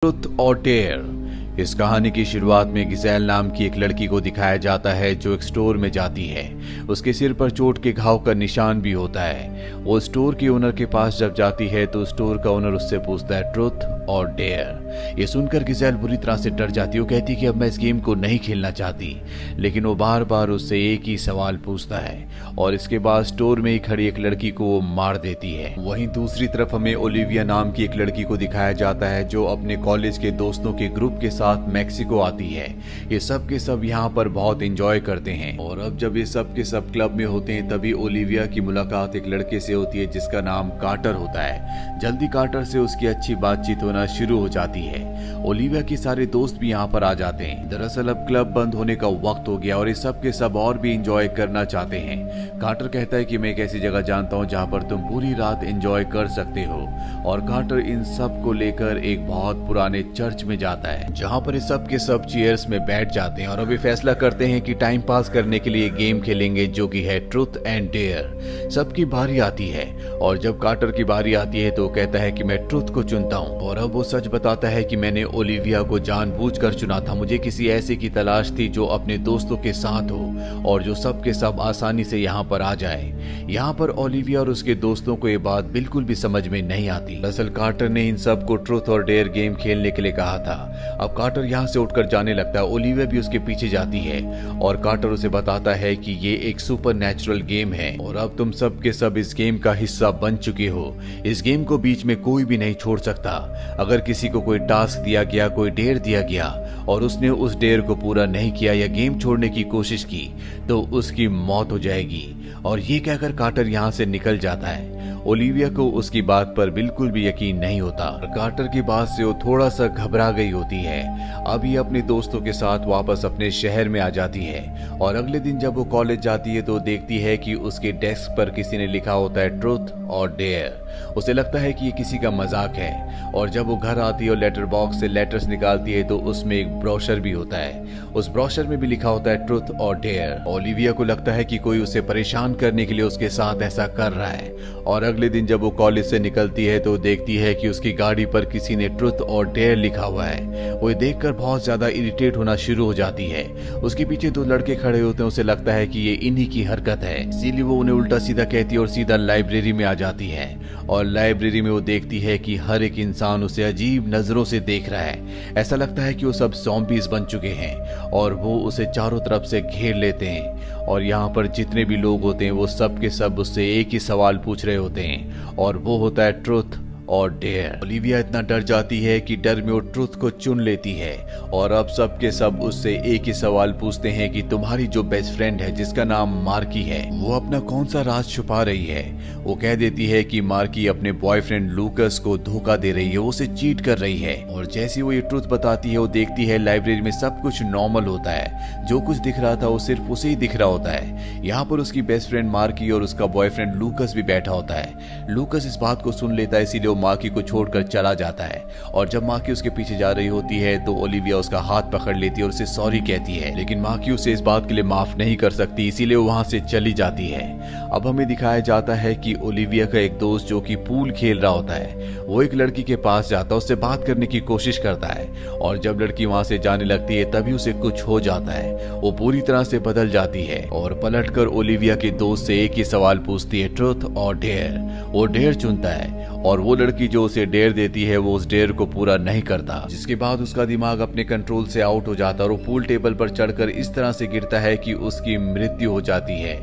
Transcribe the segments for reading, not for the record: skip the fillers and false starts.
Truth और dare. इस कहानी की शुरुआत में गिज़ेल नाम की एक लड़की को दिखाया जाता है जो एक स्टोर में जाती है। उसके सिर पर चोट के घाव का निशान भी होता है। वो स्टोर के ओनर के पास जब जाती है तो स्टोर का ओनर उससे पूछता है ट्रुथ और डेयर। ये सुनकर गिज़ेल बुरी तरह से डर जाती है। वो कहती है कि अब मैं इस गेम को नहीं खेलना चाहती, लेकिन वो बार बार उससे एक ही सवाल पूछता है और इसके बाद स्टोर में ही खड़ी एक लड़की को वो मार देती है। वहीं दूसरी तरफ हमें ओलिविया नाम की एक लड़की को दिखाया जाता है जो अपने कॉलेज के दोस्तों के ग्रुप के साथ मैक्सिको आती है। ये सब के सब यहाँ पर बहुत एंजॉय करते हैं और अब जब ये सब के सब क्लब में होते हैं तभी ओलिविया की मुलाकात एक लड़के से होती है जिसका नाम कार्टर होता है। जल्दी कार्टर से उसकी अच्छी बातचीत होना शुरू हो जाती है। ओलिविया के सारे दोस्त भी यहाँ पर आ जाते हैं। दरअसल अब क्लब बंद होने का वक्त हो गया और ये सब के सब और भी एंजॉय करना चाहते हैं। कार्टर कहता है कि मैं एक ऐसी जगह जानता हूँ जहाँ पर तुम पूरी रात एंजॉय कर सकते हो और कार्टर इन सब को लेकर एक बहुत पुराने चर्च में जाता है जहाँ पर सब के सब चेयर्स में बैठ जाते हैं और अभी फैसला करते हैं कि टाइम पास करने के लिए गेम खेलेंगे जो कि है ट्रुथ एंड डेयर। सबकी बारी आती है और जब कार्टर की बारी आती है तो कहता है कि मैं ट्रुथ को चुनता हूँ और अब वो सच बताता है कि मैंने ओलिविया को जानबूझकर चुना था। मुझे किसी ऐसे की तलाश थी जो अपने दोस्तों के साथ हो और जो सब के सब आसानी से यहाँ पर आ जाए। यहाँ पर ओलिविया और उसके दोस्तों को ये बात बिल्कुल भी समझ में नहीं आती। दरअसल कार्टर ने इन सब को ट्रुथ और डेयर गेम खेलने के लिए कहा था। अब कार्टर यहाँ से उठकर जाने लगता है। ओलिविया भी उसके पीछे जाती है और कार्टर उसे बताता है कि ये एक सुपर नेचुरल गेम है और अब तुम सब के सब इस गेम का हिस्सा बन चुके हो। इस गेम को बीच में कोई भी नहीं छोड़ सकता। अगर किसी को कोई टास्क दिया गया, कोई डेयर दिया गया और उसने उस डेयर को पूरा नहीं किया या गेम छोड़ने की कोशिश की तो उसकी मौत हो जाएगी। और ये कहकर कार्टर यहाँ से निकल जाता है। ओलिविया को उसकी बात पर बिल्कुल भी यकीन नहीं होता। कार्टर की बात से वो थोड़ा सा घबरा गई होती है। अभी अपने दोस्तों के साथ वापस अपने शहर में आ जाती है और अगले दिन जब वो कॉलेज जाती है तो देखती है कि उसके डेस्क पर किसी ने लिखा होता है ट्रुथ और डेयर। उसे लगता है कि ये किसी का मजाक है और जब वो घर आती है और लेटर बॉक्स से लेटर्स निकालती है तो उसमें एक ब्रोशर भी होता है। उस ब्रोशर में भी लिखा होता है ट्रुथ और डेयर। ओलिविया को लगता है कि कोई उसे परेशान करने के लिए उसके साथ ऐसा कर रहा है और अगले दिन जब वो कॉलेज से निकलती है तो देखती है कि उसकी गाड़ी पर किसी ने ट्रुथ और डेयर लिखा हुआ है। वो देखकर बहुत ज्यादा इरिटेट होना शुरू हो जाती है। उसके पीछे दो लड़के खड़े होते हैं। उसे लगता है कि ये इन्हीं की हरकत है, इसीलिए वो उन्हें उल्टा सीधा कहती है और सीधा लाइब्रेरी में आ जाती है और लाइब्रेरी में वो देखती है कि हर एक इंसान उसे अजीब नजरों से देख रहा है। ऐसा लगता है कि वो सब ज़ॉम्बीज बन चुके हैं और वो उसे चारों तरफ से घेर लेते हैं और यहाँ पर जितने भी लोग होते हैं वो सब के सब उससे एक ही सवाल पूछ रहे होते हैं और वो होता है ट्रुथ और डेयर। ओलिविया इतना डर जाती है कि डर में वो ट्रुथ को चुन लेती है और अब सब के सब उससे एक ही सवाल पूछते हैं कि तुम्हारी जो बेस्ट फ्रेंड है जिसका नाम मार्की है वो अपना कौन सा राज छुपा रही है। वो कह देती है कि मार्की अपने बॉयफ्रेंड लूकस को धोखा दे रही है, वो उसे चीट कर रही है। और जैसे वो ये ट्रुथ बताती है वो देखती है लाइब्रेरी में सब कुछ नॉर्मल होता है। जो कुछ दिख रहा था वो सिर्फ उसे ही दिख रहा होता है। यहाँ पर उसकी बेस्ट फ्रेंड मार्की और उसका बॉयफ्रेंड लूकस भी बैठा होता है। लूकस इस बात को सुन लेता है, इसीलिए मार्की को छोड़कर चला जाता है और जब मार्की उसके पीछे जा रही होती है तो ओलिविया उसका हाथ पकड़ लेती है और उसे सॉरी कहती है, लेकिन मार्की उसे इस बात के लिए माफ नहीं कर सकती, इसीलिए वो वहां से चली जाती है। अब हमें दिखाया जाता है कि ओलिविया का एक दोस्त जो कि पूल खेल रहा होता है वो एक लड़की के पास जाता है, उससे बात करने की कोशिश करता है और जब लड़की वहां से जाने लगती है तभी उसे कुछ हो जाता है। वो पूरी तरह से बदल जाती है और पलटकर ओलिविया के दोस्त से एक ही सवाल पूछती है, ट्रुथ और डेयर। वो डेयर चुनता है और वो लड़की जो उसे डेयर देती है वो उस डेयर को पूरा नहीं करता, जिसके बाद उसका दिमाग अपने कंट्रोल से आउट हो जाता है और वो पूल टेबल पर चढ़कर इस तरह से गिरता है कि उसकी मृत्यु हो जाती है।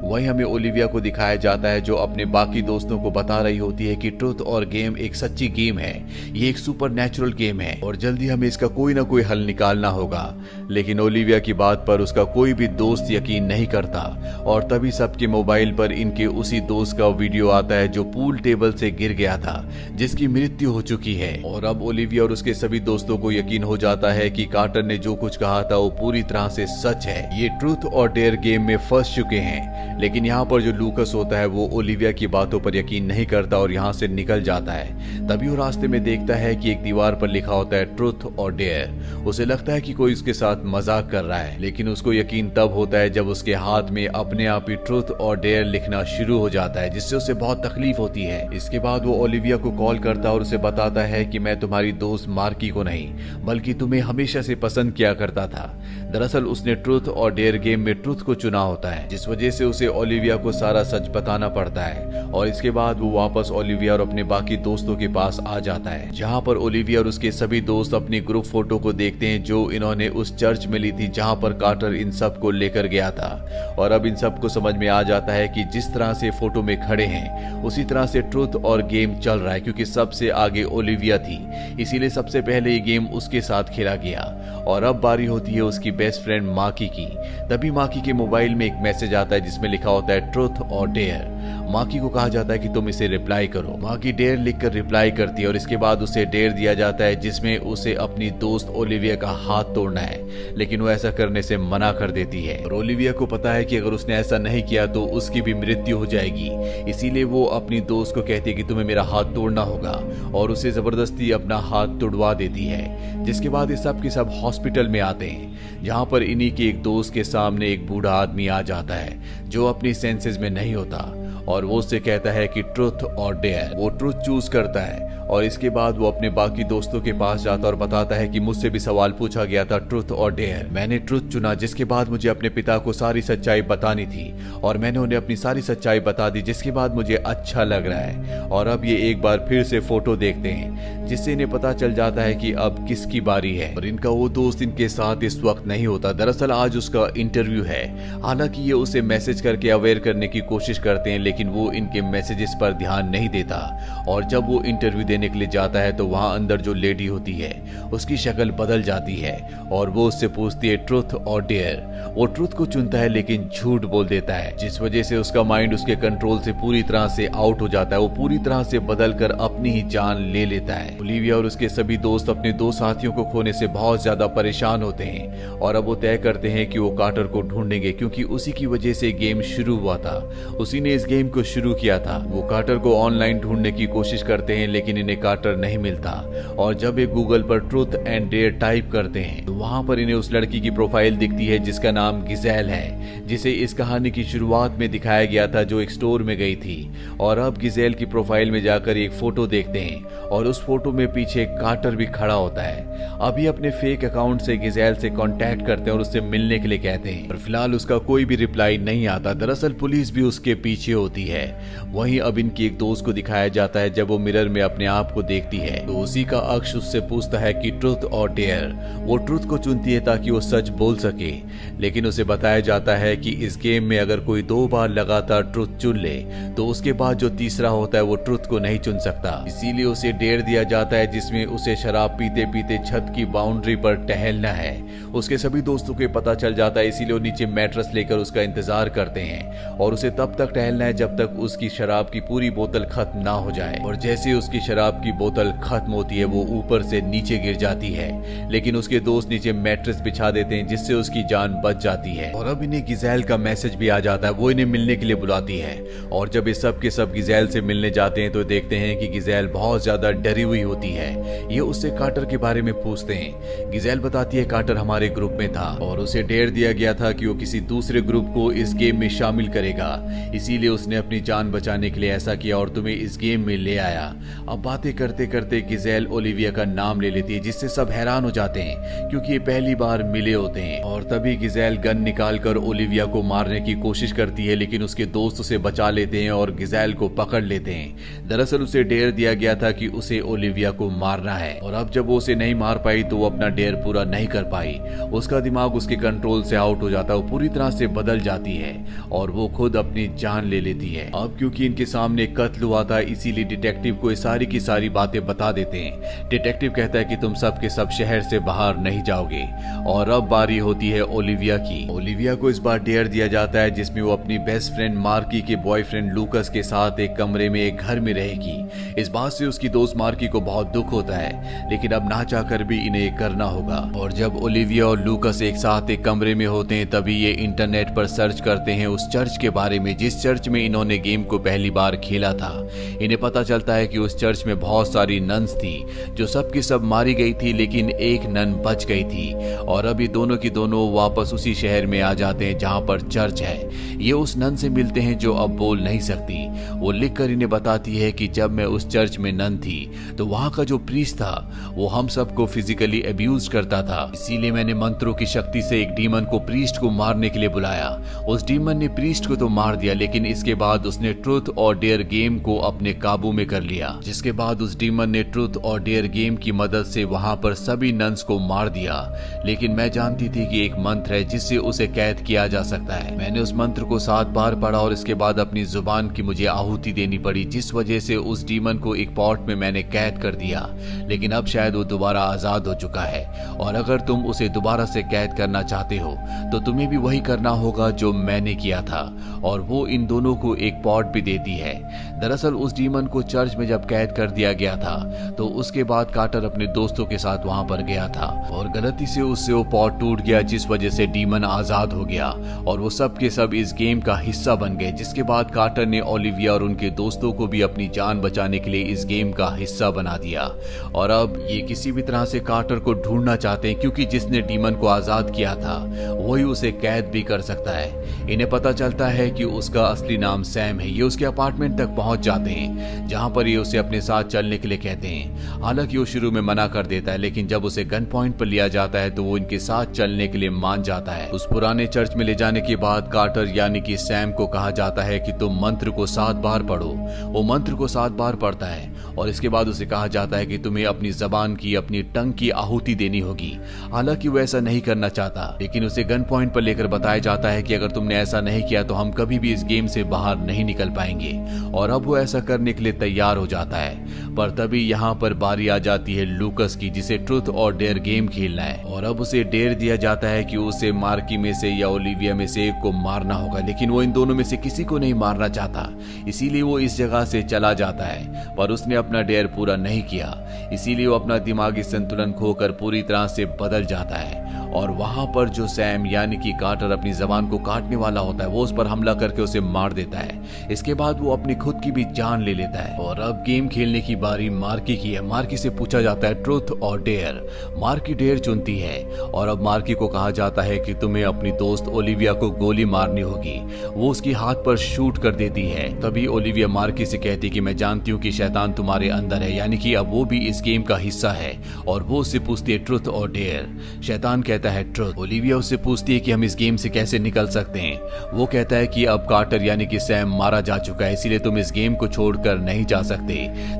वहीं हमें ओलिविया को दिखाया जाता है जो अपने बाकी दोस्तों को बता रही होती है कि ट्रुथ और गेम एक सच्ची गेम है, ये एक सुपर नेचुरल गेम है और जल्दी हमें इसका कोई ना कोई हल निकालना होगा। लेकिन ओलिविया की बात पर उसका कोई भी दोस्त यकीन नहीं करता और तभी सबके मोबाइल पर इनके उसी दोस्त का वीडियो आता है जो पूल टेबल से गिर गया था, जिसकी मृत्यु हो चुकी है। और अब ओलिविया और उसके सभी दोस्तों को यकीन हो जाता है कि कार्टर ने जो कुछ कहा था वो पूरी तरह से सच है। ये ट्रुथ और डेयर गेम में फंस चुके हैं। लेकिन यहाँ पर जो लूकस होता है वो ओलिविया की बातों पर यकीन नहीं करता और यहाँ से निकल जाता है। तभी वो रास्ते में देखता है कि एक दीवार पर लिखा होता है ट्रुथ और डेयर। उसे लगता है कि कोई उसके साथ मजाक कर रहा है, लेकिन उसको यकीन तब होता है जब उसके हाथ में अपने आप ही ट्रुथ और डेयर लिखना शुरू हो जाता है, जिससे उसे बहुत तकलीफ होती है। इसके बाद वो वो ओलिविया को कॉल करता है और उसे बताता है कि मैं तुम्हारी दोस्त मार्की को नहीं बल्कि तुम्हें हमेशा से पसंद किया करता था। दरअसल उसने ट्रुथ और डेयर गेम में ट्रुथ को चुना होता है, जिस वजह से उसे ओलिविया को सारा सच बताना पड़ता है। और इसके बाद वो वापस ओलिविया और अपने बाकी दोस्तों के पास आ जाता है, जहाँ पर ओलिविया और उसके सभी दोस्त अपनी ग्रुप फोटो को देखते हैं जो इन्होंने उस चर्च में ली थी जहाँ पर कार्टर इन सब को लेकर गया था। और अब इन सब को समझ में आ जाता है कि जिस तरह से फोटो में खड़े हैं उसी तरह से ट्रुथ और गेम चल रहा है, क्योंकि सबसे आगे ओलिविया थी, इसीलिए सबसे पहले ये गेम उसके साथ खेला गया। और अब बारी होती है उसकी बेस्ट फ्रेंड माकी की। तभी माकी के मोबाइल में एक मैसेज आता है जिसमें लिखा होता है ट्रुथ और डेयर। माकी को कहा जाता है कि तुम इसे रिप्लाई करो। माकी डेयर लिखकर रिप्लाई करती है और इसके बाद उसे डेयर दिया जाता है जिसमें उसे अपनी दोस्त ओलिविया का हाथ तोड़ना है, लेकिन वो ऐसा करने से मना कर देती है। और ओलिविया को पता है कि अगर उसने ऐसा नहीं किया तो उसकी भी मृत्यु हो जाएगी, इसीलिए वो अपनी दोस्त को कहती है कि तुम्हें मेरा हाथ तोड़ना होगा और उसे जबरदस्ती अपना हाथ तोड़वा देती है। जिसके बाद ये सब के सब हॉस्पिटल में आते हैं, जहाँ पर इन्हीं के एक दोस्त के सामने एक बूढ़ा आदमी आ जाता है जो अपनी सेंसेस में नहीं होता और वो उससे कहता है कि ट्रुथ और डेयर। वो ट्रुथ चूज करता है और इसके बाद वो अपने बाकी दोस्तों के पास जाता और बताता है कि मुझसे भी सवाल पूछा गया था ट्रुथ और डेयर, मैंने ट्रुथ चुना, जिसके बाद मुझे अपने पिता को सारी सच्चाई बतानी थी और मैंने उन्हें अपनी सारी सच्चाई बता दी, जिसके बाद मुझे अच्छा लग रहा है। और अब ये एक बार फिर से फोटो देखते हैं जिससे इन्हें पता चल जाता है कि अब किसकी बारी है। और इनका वो दोस्त इनके साथ इस वक्त नहीं होता, दरअसल आज उसका इंटरव्यू है। हालांकि ये उसे मैसेज करके अवेयर करने की कोशिश करते हैं, लेकिन वो इनके मैसेजेस पर ध्यान नहीं देता। और जब वो इंटरव्यू देने के लिए जाता है तो वहां अंदर जो लेडी होती है उसकी शक्ल बदल जाती है और वो उससे पूछती है ट्रुथ और डेयर। वो ट्रुथ को चुनता है लेकिन झूठ बोल देता है, जिस वजह से उसका माइंड उसके कंट्रोल से पूरी तरह से आउट हो जाता है। वो पूरी तरह से बदल कर अपनी ही जान ले लेता है। ओलिविया और उसके सभी दोस्त अपने दो साथियों को खोने से बहुत ज्यादा परेशान होते हैं और अब वो तय करते हैं कि वो कार्टर को ढूंढेंगे, क्योंकि उसी की वजह से गेम शुरू हुआ था, उसी ने इस गेम को शुरू किया था। वो कार्टर को ऑनलाइन ढूंढने की कोशिश करते हैं लेकिन इन्हें कार्टर नहीं मिलता। और जब एक गूगल पर ट्रुथ एंड डेयर टाइप करते हैं तो वहां पर इन्हें उस लड़की की प्रोफाइल दिखती है जिसका नाम गिजेल है, जिसे इस कहानी की शुरुआत में दिखाया गया था, जो एक स्टोर में गई थी। और अब गिजेल की प्रोफाइल में जाकर एक फोटो देखते हैं और उस फोटो में पीछे कार्टर भी खड़ा होता है। अभी अपने फेक अकाउंट से गिजेल से कांटेक्ट करते हैं और उससे मिलने के लिए कहते हैं, पर फिलहाल उसका कोई भी रिप्लाई नहीं आता। दरअसल पुलिस भी उसके पीछे होती है। वहीं अब इनकी एक दोस्त को दिखाया जाता है जब वो मिरर में अपने आप को देखती है तो उसी का अक्ष उससे पूछता है कि ट्रुथ और डेयर। वो ट्रुथ को चुनती है ताकि वो सच बोल सके, लेकिन उसे बताया जाता है कि इस गेम में अगर कोई 2 बार लगातार ट्रुथ चुन ले तो उसके बाद जो तीसरा होता है वो ट्रुथ को नहीं चुन सकता। इसीलिए उसे डेयर दिया जाता है जिसमें उसे शराब पीते पीते छत की बाउंड्री पर टहलना है। उसके सभी दोस्तों को पता चल जाता है, इसीलिए वो नीचे मैट्रेस लेकर उसका इंतजार करते हैं और उसे तब तक टहलना है जब तक उसकी शराब की पूरी बोतल खत्म ना हो जाए। और जैसे उसकी शराब की बोतल खत्म होती है वो ऊपर से नीचे गिर जाती है, लेकिन उसके दोस्त नीचे मैट्रेस बिछा देते हैं जिससे उसकी जान बच जाती है। और अब इन्हें गिजेल का मैसेज भी आ जाता है, वो इन्हें मिलने के लिए बुलाती है। और जब ये सब के सब गिजेल से मिलने जाते हैं तो देखते हैं कि गिजेल बहुत ज्यादा डरी हुई होती है। ये उससे कार्टर के बारे में पूछते हैं। गिजेल बताती है कार्टर हमारे ग्रुप में था और उसे डेयर दिया गया था कि वो किसी दूसरे ग्रुप को इस गेम में शामिल करेगा, इसीलिए उसने अपनी जान बचाने के लिए ऐसा किया और तुम्हें इस गेम में ले आया। अब बातें करते करते गिजेल ओलिविया का नाम ले लेती है जिससे सब हैरान हो जाते हैं क्योंकि ये पहली बार मिले होते हैं। और तभी गिजेल गन निकालकर ओलिविया को मारने की कोशिश करती है, लेकिन उसके दोस्त उसे बचा लेते हैं और गिजेल को पकड़ लेते हैं। दरअसल उसे डेयर दिया गया था कि उसे ओलिविया को मारना है और अब जब वो उसे नहीं मार पाई तो वो अपना डेयर पूरा नहीं कर पाई। उसका दिमाग उसके कंट्रोल से आउट हो जाता है, वो पूरी तरह से बदल जाती है और वो खुद अपनी जान ले लेती है। अब क्योंकि इनके सामने कत्ल हुआ था इसीलिए डिटेक्टिव को सारी की सारी बातें बता देते हैं। डिटेक्टिव कहता है कि तुम सब के सब शहर से बाहर नहीं जाओगे। और अब बारी होती है ओलिविया की। ओलिविया को इस बार डेयर दिया जाता है जिसमें वो अपनी बेस्ट फ्रेंड मार्की के बॉयफ्रेंड लूकस के साथ एक कमरे में एक घर में रहेगी। इस बात से उसकी दोस्त मार्की को बहुत दुख होता है, लेकिन अब ना चाहकर भी इन्हें करना होगा। और जब ओलिविया और लूकस एक साथ एक कमरे में होते हैं तभी ये इंटरनेट पर सर्च करते हैं उस चर्च के बारे में जिस चर्च में इन्होंने गेम को पहली बार खेला था। इन्हें पता चलता है कि उस चर्च में जिसमें बहुत सारी नन्स थी जो सब की सब मारी गई थी, लेकिन एक नन बच गई थी। और अभी दोनों की दोनों वापस उसी शहर में आ जाते हैं जहां पर चर्च है। ये उस नन से मिलते हैं जो अब बोल नहीं सकती। वो लिखकर इन्हें बताती है कि जब मैं उस चर्च में नन थी तो वहां का जो प्रीस्ट था वो हम सबको फिजिकली अब्यूज करता था, इसीलिए मैंने मंत्रों की शक्ति से एक डीमन को प्रीस्ट को मारने के लिए बुलाया। उस डीमन ने प्रीस्ट को तो मार दिया, लेकिन इसके बाद उसने ट्रूथ और डेयर गेम को अपने काबू में कर लिया, जिसके बाद उस डीमन ने ट्रूथ और डेयर गेम की मदद से वहां पर सभी नन्स को मार दिया। लेकिन मैं जानती थी कि एक मंत्र है जिससे उसे कैद किया जा सकता है। मैंने उस मंत्र को 7 बार पढ़ा और इसके बाद अपनी जुबान की मुझे आहुति देनी पड़ी, जिस वजह से उस डीमन को एक पॉट में मैंने कैद कर दिया। लेकिन अब शायद वो दोबारा आजाद हो चुका है, और अगर तुम उसे दोबारा से कैद करना चाहते हो तो तुम्हें भी वही करना होगा जो मैंने किया था। और वो इन दोनों को एक पॉट भी देती है। दरअसल उस डीमन को चर्च में जब कैद कर दिया गया था तो उसके बाद कार्टर अपने दोस्तों के साथ वहां पर गया था और गलती से उससे वो पॉट टूट गया, जिस वजह से डीमन आजाद हो गया और वो सब के सब इस गेम का हिस्सा बन गए। जिसके बाद कार्टर ने ओलिविया और उनके दोस्तों को भी अपनी जान बचाने के लिए इस गेम का हिस्सा बना दिया। और अब ये किसी भी तरह से कार्टर को ढूंढना चाहते हैं, क्योंकि जिसने डीमन को आजाद किया था वही उसे कैद भी कर सकता है। इन्हें पता चलता है कि उसका असली नाम सैम है। ये उसके अपार्टमेंट तक पहुंच जाते हैं जहां पर ये उसे अपने साथ चलने के लिए कहते हैं। हालांकि वो शुरू में मना कर देता है, लेकिन जब उसे गन पॉइंट पर लिया जाता है तो वो इनके साथ चलने के लिए मान जाता है। उस पुराने चर्च में ले जाने के बाद कार्टर यानी कि सैम को कहा जाता है कि तुम मंत्र को 7 बार पढ़ो। वो मंत्र को 7 बार पढ़ता है और इसके बाद उसे कहा जाता है कि तुम्हें अपनी जबान की, अपनी टंग की आहुति देनी होगी। हालांकि वो ऐसा नहीं करना चाहता, लेकिन उसे गन पॉइंट पर लेकर बताया जाता है कि अगर तुमने ऐसा नहीं किया तो हम कभी भी इस गेम से बाहर नहीं निकल पाएंगे। और अब वो ऐसा करने के लिए तैयार हो जाता है। पर तभी यहाँ पर बारी आ जाती है लूकस की, जिसे ट्रूथ और डेयर गेम खेलना है। और अब उसे डेयर दिया जाता है कि उसे मार्की में से या ओलिविया में से एक को मारना होगा, लेकिन वो इन दोनों में से किसी को नहीं मारना चाहता। इसीलिए वो इस जगह से चला जाता है, पर उसने अपना डेयर पूरा नहीं किया। इसीलिए वो अपना दिमागी संतुलन खोकर पूरी तरह से बदल जाता है। और वहां पर जो सैम यानी कि कार्टर अपनी जबान को काटने वाला होता है, वो उस पर हमला करके उसे मार देता है। इसके बाद वो अपनी खुद की भी जान ले लेता है। और अब गेम खेलने की बारी मार्की की है। मार्की से पूछा जाता है ट्रूथ और डेयर। मार्की डेयर चुनती है और अब मार्की को कहा जाता है कि तुम्हें अपनी दोस्त ओलिविया को गोली मारनी होगी। वो उसकी हाथ पर शूट कर देती है। तभी ओलिविया मार्की से कहती कि मैं जानती हूँ कि शैतान तुम्हारे अंदर है, यानी कि अब वो भी इस गेम का हिस्सा है। और वो उससे पूछती है ट्रूथ और डेयर। शैतान कहता है ट्रूथ। ओलिविया उससे पूछती है कि हम इस गेम से कैसे निकल सकते हैं। वो कहता है कि अब कार्टर यानी कि सैम मारा जा चुका है, इसीलिए तुम इस गेम को छोड़कर नहीं जा सकते।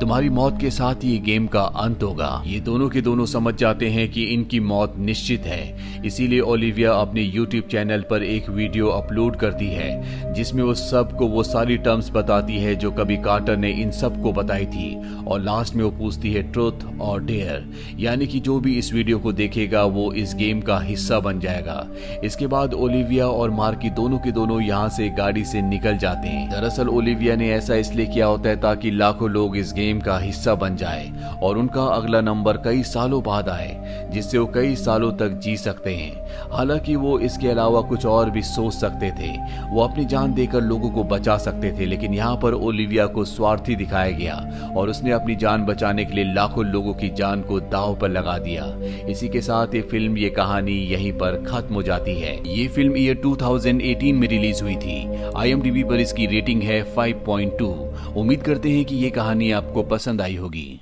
तुम्हारी मौत के साथ ही गेम का अंत होगा। ये दोनों के दोनों समझ जाते हैं कि इनकी मौत निश्चित है। इसीलिए ओलिविया अपने यूट्यूब चैनल पर एक वीडियो अपलोड करती है जिसमें वो सबको वो सारी टर्म्स बताती है जो कभी कार्टर ने इन सबको बताई थी। और लास्ट में वो पूछती है ट्रूथ और डेयर, यानी कि जो भी इस वीडियो को देखेगा वो इस गेम का हिस्सा बन जाएगा। इसके बाद ओलिविया और मार्की दोनों के दोनों यहाँ से गाड़ी से निकल जाते हैं। दरअसल ओलिविया ने ऐसा इसलिए किया होता है ताकि लाखों लोग इस गेम का हिस्सा बन जाए और उनका अगला नंबर कई सालों बाद आए, जिससे वो कई सालों तक जी सकते हैं। हालांकि वो इसके अलावा कुछ और भी सोच सकते थे। वो अपनी जान देकर लोगों को बचा सकते थे, लेकिन यहाँ पर ओलिविया को स्वार्थी दिखाया गया और उसने अपनी जान बचाने के लिए लाखों लोगों की जान को दांव पर लगा दिया। इसी के साथ ये फिल्म, ये कहानी यहीं पर खत्म हो जाती है। ये फिल्म ईयर 2018 में रिलीज हुई थी। IMDb पर इसकी रेटिंग है 5.2। उम्मीद करते हैं कि ये कहानी आपको पसंद आई होगी।